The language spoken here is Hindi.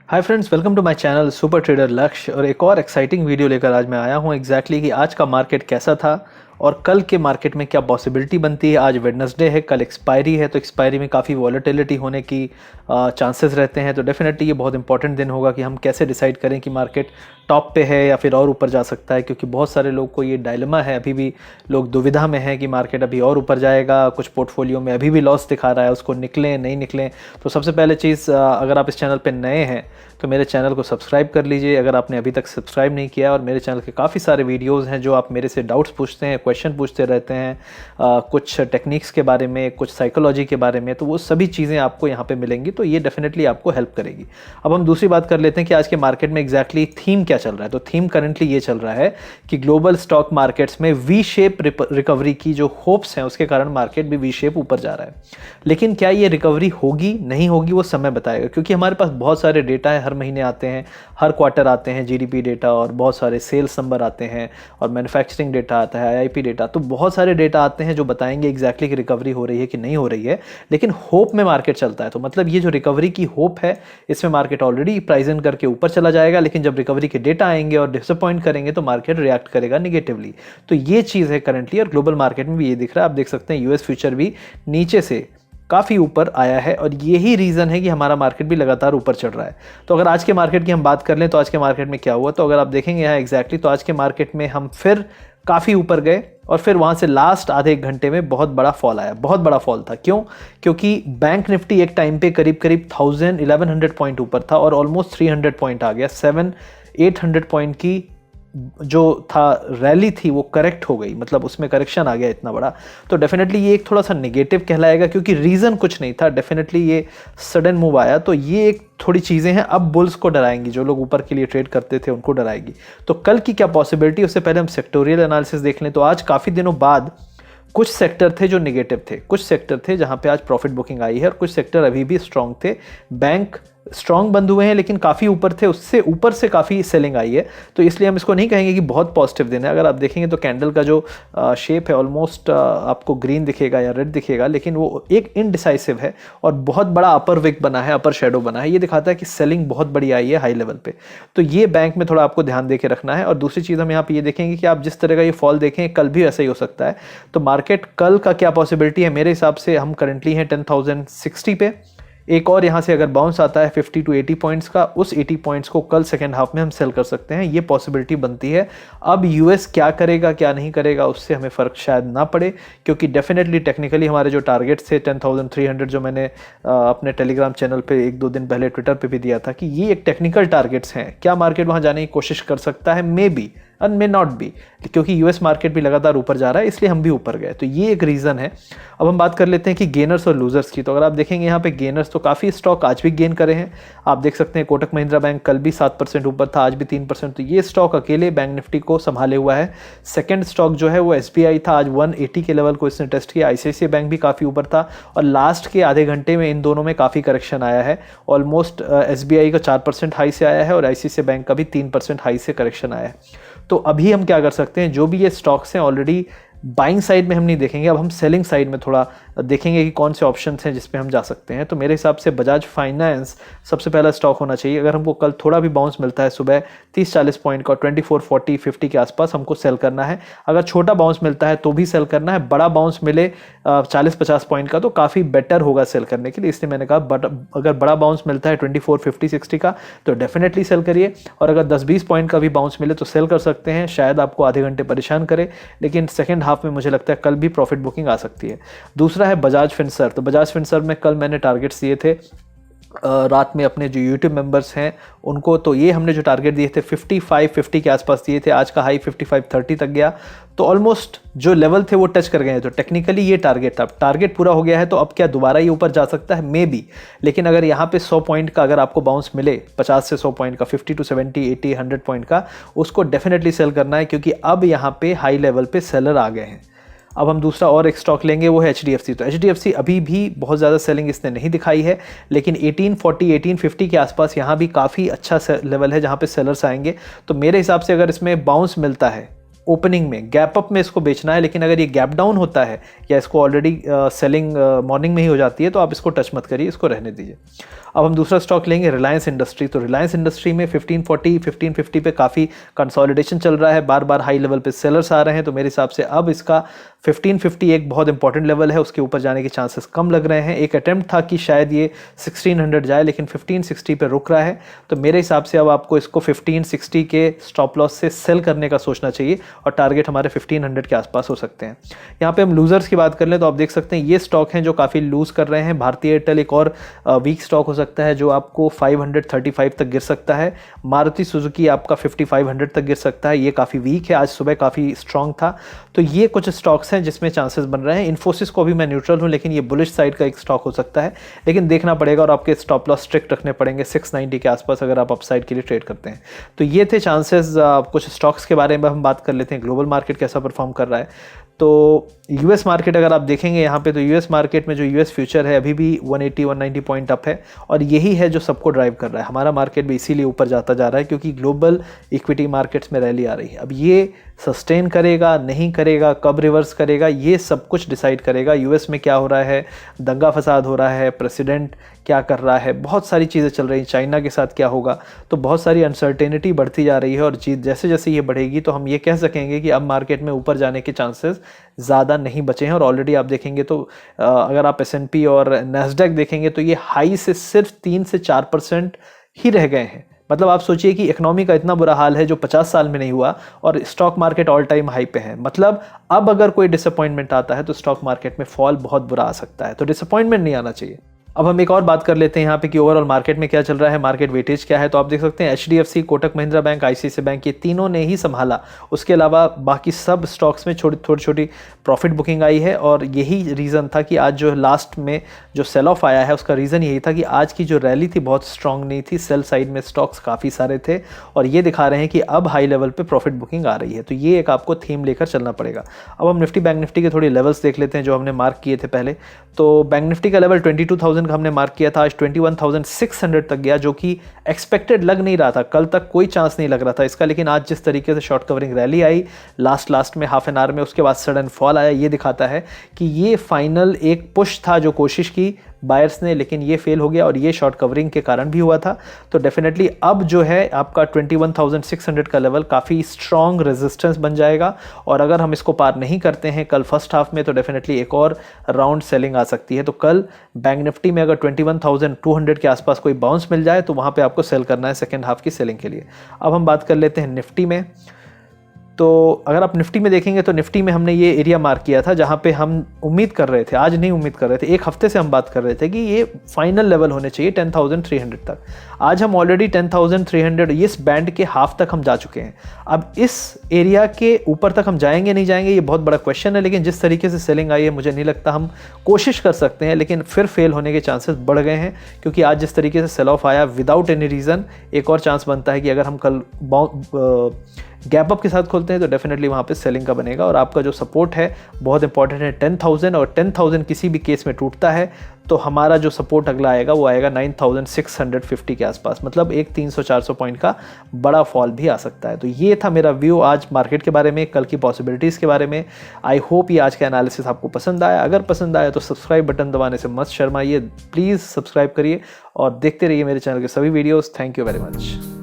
Hi friends, welcome to my channel super trader Lakshya. और एक और एक्साइटिंग वीडियो लेकर आज मैं आया हूँ एग्जैक्टली कि आज का मार्केट कैसा था और कल के मार्केट में क्या पॉसिबिलिटी बनती है। आज वेडनेसडे है, कल एक्सपायरी है, तो एक्सपायरी में काफ़ी वॉलेटिलिटी होने की चांसेस रहते हैं। तो डेफिनेटली ये बहुत इंपॉर्टेंट दिन होगा कि हम कैसे डिसाइड करें कि मार्केट टॉप पे है या फिर और ऊपर जा सकता है, क्योंकि बहुत सारे लोग को ये डायलेमा है, अभी भी लोग दुविधा में हैं कि मार्केट अभी और ऊपर जाएगा, कुछ पोर्टफोलियो में अभी भी लॉस दिखा रहा है, उसको निकलें नहीं निकलें। तो सबसे पहले चीज़, अगर आप इस चैनल पे नए हैं तो मेरे चैनल को सब्सक्राइब कर लीजिए अगर आपने अभी तक सब्सक्राइब नहीं किया। और मेरे चैनल के काफ़ी सारे वीडियोस हैं जो आप मेरे से डाउट्स पूछते हैं, क्वेश्चन पूछते रहते हैं, कुछ टेक्निक्स के बारे में, कुछ साइकोलॉजी के बारे में, तो वो सभी चीज़ें आपको यहाँ पे मिलेंगी, तो ये डेफिनेटली आपको हेल्प करेगी। अब हम दूसरी बात कर लेते हैं कि आज के मार्केट में एग्जैक्टली थीम क्या चल रहा है। तो थीम करेंटली ये चल रहा है कि ग्लोबल स्टॉक मार्केट्स में वी शेप रिकवरी की जो होप्स हैं उसके कारण मार्केट भी वी शेप ऊपर जा रहा है। लेकिन क्या ये रिकवरी होगी नहीं होगी वो समय बताएगा, क्योंकि हमारे पास बहुत सारे डेटा है, हर महीने आते हैं, हर क्वार्टर आते हैं जीडीपी डेटा, और बहुत सारे सेल्स नंबर आते हैं, और मैन्युफैक्चरिंग डेटा आता है, आईआईपी डेटा, तो बहुत सारे डेटा आते हैं जो बताएंगे एग्जैक्टली कि रिकवरी हो रही है कि नहीं हो रही है। लेकिन होप में मार्केट चलता है, तो मतलब ये जो रिकवरी की होप है इसमें मार्केट ऑलरेडी प्राइस इन करके ऊपर चला जाएगा। लेकिन जब रिकवरी के डेटा आएंगे और डिसअपॉइंट करेंगे तो मार्केट रिएक्ट करेगा निगेटिवली। तो ये चीज़ है करंटली, और ग्लोबल मार्केट में भी ये दिख रहा है। आप देख सकते हैं यूएस फ्यूचर भी नीचे से काफ़ी ऊपर आया है, और यही रीज़न है कि हमारा मार्केट भी लगातार ऊपर चढ़ रहा है। तो अगर आज के मार्केट की हम बात कर लें तो आज के मार्केट में क्या हुआ, तो अगर आप देखेंगे यहाँ एग्जैक्टली, तो आज के मार्केट में हम फिर काफ़ी ऊपर गए और फिर वहाँ से लास्ट आधे एक घंटे में बहुत बड़ा फॉल आया। बहुत बड़ा फॉल था, क्यों? क्योंकि बैंक निफ्टी एक टाइम पे करीब 1100 पॉइंट ऊपर था और ऑलमोस्ट 300 पॉइंट आ गया। 700-800 पॉइंट की जो था रैली थी वो करेक्ट हो गई, मतलब उसमें करेक्शन आ गया इतना बड़ा। तो डेफिनेटली ये एक थोड़ा सा नेगेटिव कहलाएगा, क्योंकि रीज़न कुछ नहीं था, डेफिनेटली ये सडन मूव आया। तो ये एक थोड़ी चीज़ें हैं, अब बुल्स को डराएंगी, जो लोग ऊपर के लिए ट्रेड करते थे उनको डराएगी। तो कल की क्या पॉसिबिलिटी, उससे पहले हम सेक्टोरियल एनालिसिस देख लें। तो आज काफ़ी दिनों बाद कुछ सेक्टर थे जो नेगेटिव थे, कुछ सेक्टर थे जहां पे आज प्रॉफिट बुकिंग आई है, और कुछ सेक्टर अभी भी स्ट्रांग थे। बैंक स्ट्रांग बंद हुए हैं लेकिन काफ़ी ऊपर थे, उससे ऊपर से काफ़ी सेलिंग आई है। तो इसलिए हम इसको नहीं कहेंगे कि बहुत पॉजिटिव दिन है। अगर आप देखेंगे तो कैंडल का जो शेप है ऑलमोस्ट आपको ग्रीन दिखेगा या रेड दिखेगा, लेकिन वो एक इनडिसाइसिव है और बहुत बड़ा अपर विक बना है, अपर शेडो बना है। ये दिखाता है कि सेलिंग बहुत बड़ी आई है हाई लेवल पे। तो ये बैंक में थोड़ा आपको ध्यान दे के रखना है। और दूसरी चीज़ हम यहाँ पे ये देखेंगे कि आप जिस तरह का ये फॉल देखें कल भी ऐसा ही हो सकता है। तो मार्केट कल का क्या पॉसिबिलिटी है, मेरे हिसाब से हम करंटली हैं 10,060 पे। एक और यहाँ से अगर बाउंस आता है 50 to 80 पॉइंट्स का, उस 80 पॉइंट्स को कल सेकेंड हाफ में हम सेल कर सकते हैं, ये पॉसिबिलिटी बनती है। अब यूएस क्या करेगा क्या नहीं करेगा उससे हमें फ़र्क शायद ना पड़े, क्योंकि डेफिनेटली टेक्निकली हमारे जो टारगेट्स थे 10,300, जो मैंने अपने टेलीग्राम चैनल पे एक दो दिन पहले ट्विटर पे भी दिया था कि ये एक टेक्निकल टारगेट्स हैं। क्या मार्केट वहाँ जाने की कोशिश कर सकता है? May be and may not be, क्योंकि यूएस मार्केट भी लगातार ऊपर जा रहा है, इसलिए हम भी ऊपर गए। तो ये एक रीज़न है। अब हम बात कर लेते हैं कि गेनर्स और लूजर्स की। तो अगर आप देखेंगे यहाँ पे गेनर्स, तो काफ़ी स्टॉक आज भी गेन करे हैं। आप देख सकते हैं कोटक महिंद्रा बैंक कल भी 7% ऊपर था, आज भी 3%। तो ये स्टॉक अकेले बैंक निफ्टी को संभाले हुआ है। सेकेंड स्टॉक जो है वो एसबीआई था, आज 180 के लेवल को इसने टेस्ट किया। आईसीआईसीआई बैंक भी काफ़ी ऊपर था, और लास्ट के आधे घंटे में इन दोनों में काफ़ी करेक्शन आया है। ऑलमोस्ट एसबीआई का 4% हाई से आया है और आईसीआईसीआई बैंक का भी 3% हाई से करेक्शन आया है। तो अभी हम क्या कर सकते हैं, जो भी ये स्टॉक्स हैं ऑलरेडी बाइंग साइड में हम नहीं देखेंगे, अब हम सेलिंग साइड में थोड़ा देखेंगे कि कौन से ऑप्शंस हैं जिस पे हम जा सकते हैं। तो मेरे हिसाब से बजाज फाइनेंस सबसे पहला स्टॉक होना चाहिए। अगर हमको कल थोड़ा भी बाउंस मिलता है सुबह 30-40 पॉइंट का, 24-40-50 के आसपास हमको सेल करना है। अगर छोटा बाउंस मिलता है तो भी सेल करना है, बड़ा बाउंस मिले 40-50 पॉइंट का तो काफ़ी बेटर होगा सेल करने के लिए, इसलिए मैंने कहा। बट अगर बड़ा बाउंस मिलता है 24-50-60 का तो डेफिनेटली सेल करिए, और अगर 10-20 पॉइंट का भी बाउंस मिले तो सेल कर सकते हैं। शायद आपको आधे घंटे परेशान करे, लेकिन सेकेंड हाफ में मुझे लगता है कल भी प्रॉफिट बुकिंग आ सकती है। दूसरा है बजाज फिनसर्व। तो बजाज फिनसर्व में कल मैंने टारगेट्स दिए थे रात में अपने जो यूट्यूब मेंबर्स हैं उनको। तो ये हमने जो टारगेट दिए थे 55-50 के आसपास दिए थे, आज का हाई 55-30 तक गया। तो ऑलमोस्ट जो लेवल थे वो टच कर गए हैं। तो टेक्निकली ये टारगेट था, टारगेट पूरा हो गया है। तो अब क्या दोबारा ये ऊपर जा सकता है? May be. लेकिन अगर यहाँ पे 100 पॉइंट का अगर आपको बाउंस मिले, 50 से 100 पॉइंट का, 50 to 70, 80, 100 पॉइंट का, उसको डेफिनेटली सेल करना है, क्योंकि अब यहाँ पे हाई लेवल पे सेलर आ गए हैं। अब हम दूसरा और एक स्टॉक लेंगे, वो है एचडीएफसी। तो एचडीएफसी अभी भी बहुत ज़्यादा सेलिंग इसने नहीं दिखाई है, लेकिन 1840, 1850 के आसपास यहाँ भी काफ़ी अच्छा लेवल है जहाँ पे सेलर्स आएंगे। तो मेरे हिसाब से अगर इसमें बाउंस मिलता है ओपनिंग में गैप अप में इसको बेचना है, लेकिन अगर ये गैप डाउन होता है या इसको ऑलरेडी सेलिंग मॉर्निंग में ही हो जाती है तो आप इसको टच मत करिए, इसको रहने दीजिए। अब हम दूसरा स्टॉक लेंगे रिलायंस इंडस्ट्री। तो रिलायंस इंडस्ट्री में 1540 1550 पे काफ़ी कंसोलिडेशन चल रहा है, बार बार हाई लेवल पे सेलर्स आ रहे हैं, तो मेरे हिसाब से अब इसका 1550 एक बहुत इंपॉर्टेंट लेवल है, उसके ऊपर जाने के चांसेस कम लग रहे हैं। एक अटेम्प्ट था कि शायद ये 1600 जाए, लेकिन 1560 पे रुक रहा है, तो मेरे हिसाब से अब आपको इसको 1560 के स्टॉप लॉस से सेल करने का सोचना चाहिए और टारगेट हमारे 1500 के आसपास हो सकते हैं। यहाँ पे हम लूजर्स की बात कर लें तो आप देख सकते हैं ये स्टॉक हैं जो काफ़ी लूज कर रहे हैं। भारतीय एयरटेल एक और वीक स्टॉक हो सकता है जो आपको 535 तक गिर सकता है। मारुति सुजुकी आपका 5500 तक गिर सकता है, ये काफ़ी वीक है, आज सुबह काफ़ी स्ट्रॉन्ग था। तो ये कुछ स्टॉक्स हैं जिसमें चांसेस बन रहे हैं। इन्फोसिस को भी मैं न्यूट्रल हूँ, लेकिन ये बुलिश साइड का एक स्टॉक हो सकता है, लेकिन देखना पड़ेगा और आपके स्टॉप लॉस स्ट्रिक्ट रखने पड़ेंगे 690 के आसपास अगर आप अपसाइड के लिए ट्रेड करते हैं। तो ये थे चांसेस। कुछ स्टॉक्स के बारे में हम बात कर लेते हैं, ग्लोबल मार्केट कैसा परफॉर्म कर रहा है। तो यूएस मार्केट अगर आप देखेंगे यहाँ पे, तो यूएस मार्केट में जो यूएस फ्यूचर है अभी भी 180-190 पॉइंट अप है, और यही है जो सबको ड्राइव कर रहा है। हमारा मार्केट भी इसीलिए ऊपर जाता जा रहा है क्योंकि ग्लोबल इक्विटी मार्केट्स में रैली आ रही है। अब ये सस्टेन करेगा नहीं करेगा, कब रिवर्स करेगा, ये सब कुछ डिसाइड करेगा यूएस में क्या हो रहा है, दंगा फसाद हो रहा है, प्रेसिडेंट क्या कर रहा है, बहुत सारी चीज़ें चल रही हैं, चाइना के साथ क्या होगा, तो बहुत सारी अनसर्टेनिटी बढ़ती जा रही है। और जैसे जैसे ये बढ़ेगी तो हम ये कह सकेंगे कि अब मार्केट में ऊपर जाने के चांसेस ज़्यादा नहीं बचे हैं। और ऑलरेडी आप देखेंगे तो अगर आप S&P और नैस्डैक देखेंगे तो ये हाई से सिर्फ 3 से 4% ही रह गए हैं। मतलब आप सोचिए कि इकोनॉमी का इतना बुरा हाल है जो 50 साल में नहीं हुआ, और stock market all time high पे है। मतलब अब अगर कोई डिसअपॉइंटमेंट आता है तो स्टॉक मार्केट में फॉल बहुत बुरा आ सकता है, तो डिसअपॉइंटमेंट नहीं आना चाहिए। अब हम एक और बात कर लेते हैं यहाँ पे कि ओवरऑल मार्केट में क्या चल रहा है, मार्केट वेटेज क्या है। तो आप देख सकते हैं HDFC, Kotak Mahindra bank, ICICI bank, ये तीनों ने ही संभाला। उसके अलावा बाकी सब स्टॉक्स में थोड़ी छोटी प्रॉफिट बुकिंग आई है, और यही रीज़न था कि आज जो लास्ट में जो सेल ऑफ आया है उसका रीज़न यही था कि आज की जो रैली थी बहुत स्ट्रांग नहीं थी, सेल साइड में स्टॉक्स काफ़ी सारे थे, और ये दिखा रहे हैं कि अब हाई लेवल पे प्रॉफिट बुकिंग आ रही है। तो ये एक आपको थीम लेकर चलना पड़ेगा। अब हम निफ्टी बैंक निफ्टी के थोड़ी लेवल्स देख लेते हैं जो हमने मार्क किए थे पहले। तो बैंक निफ्टी का लेवल 22,000 का हमने मार्क किया था, आज 21,600 तक गया, जो कि एक्सपेक्टेड लग नहीं रहा था। कल तक कोई चांस नहीं लग रहा था इसका, लेकिन आज जिस तरीके से शॉर्ट कवरिंग रैली आई लास्ट में हाफ एन आवर में, उसके बाद सडन फॉल आया, ये दिखाता है कि ये फाइनल एक पुश था जो कोशिश की बायर्स ने, लेकिन ये फेल हो गया, और ये शॉर्ट कवरिंग के कारण भी हुआ था। तो डेफिनेटली अब जो है आपका 21,600 का लेवल काफ़ी स्ट्रॉन्ग रेजिस्टेंस बन जाएगा, और अगर हम इसको पार नहीं करते हैं कल फर्स्ट हाफ में तो डेफिनेटली एक और राउंड सेलिंग आ सकती है। तो कल बैंक निफ्टी में अगर 21,200 के आसपास कोई बाउंस मिल जाए तो वहाँ पे आपको सेल करना है सेकेंड हाफ की सेलिंग के लिए। अब हम बात कर लेते हैं निफ्टी में। तो अगर आप निफ्टी में देखेंगे तो निफ्टी में हमने ये एरिया मार्क किया था जहाँ पे हम उम्मीद कर रहे थे, आज नहीं उम्मीद कर रहे थे, एक हफ्ते से हम बात कर रहे थे कि ये फाइनल लेवल होने चाहिए 10,300 तक। आज हम ऑलरेडी 10,300 इस बैंड के हाफ तक हम जा चुके हैं। अब इस एरिया के ऊपर तक हम जाएंगे नहीं जाएंगे ये बहुत बड़ा क्वेश्चन है, लेकिन जिस तरीके से सेलिंग आई है मुझे नहीं लगता, हम कोशिश कर सकते हैं लेकिन फिर फेल होने के चांसेस बढ़ गए हैं, क्योंकि आज जिस तरीके से सेल ऑफ आया विदाउट एनी रीज़न, एक और चांस बनता है कि अगर हम कल गैप अप के साथ खोलते हैं तो डेफिनेटली वहाँ पे सेलिंग का बनेगा। और आपका जो सपोर्ट है बहुत इंपॉर्टेंट है 10,000, और 10,000 किसी भी केस में टूटता है तो हमारा जो सपोर्ट अगला आएगा वो आएगा 9,650 के आसपास, मतलब एक 300-400 पॉइंट का बड़ा फॉल भी आ सकता है। तो ये था मेरा व्यू आज मार्केट के बारे में, कल की पॉसिबिलिटीज़ के बारे में। आई होप ये आज का एनालिसिस आपको पसंद आया। अगर पसंद आया तो सब्सक्राइब बटन दबाने से मत शर्माइए, प्लीज़ सब्सक्राइब करिए और देखते रहिए मेरे चैनल के सभी videos. Thank you very much.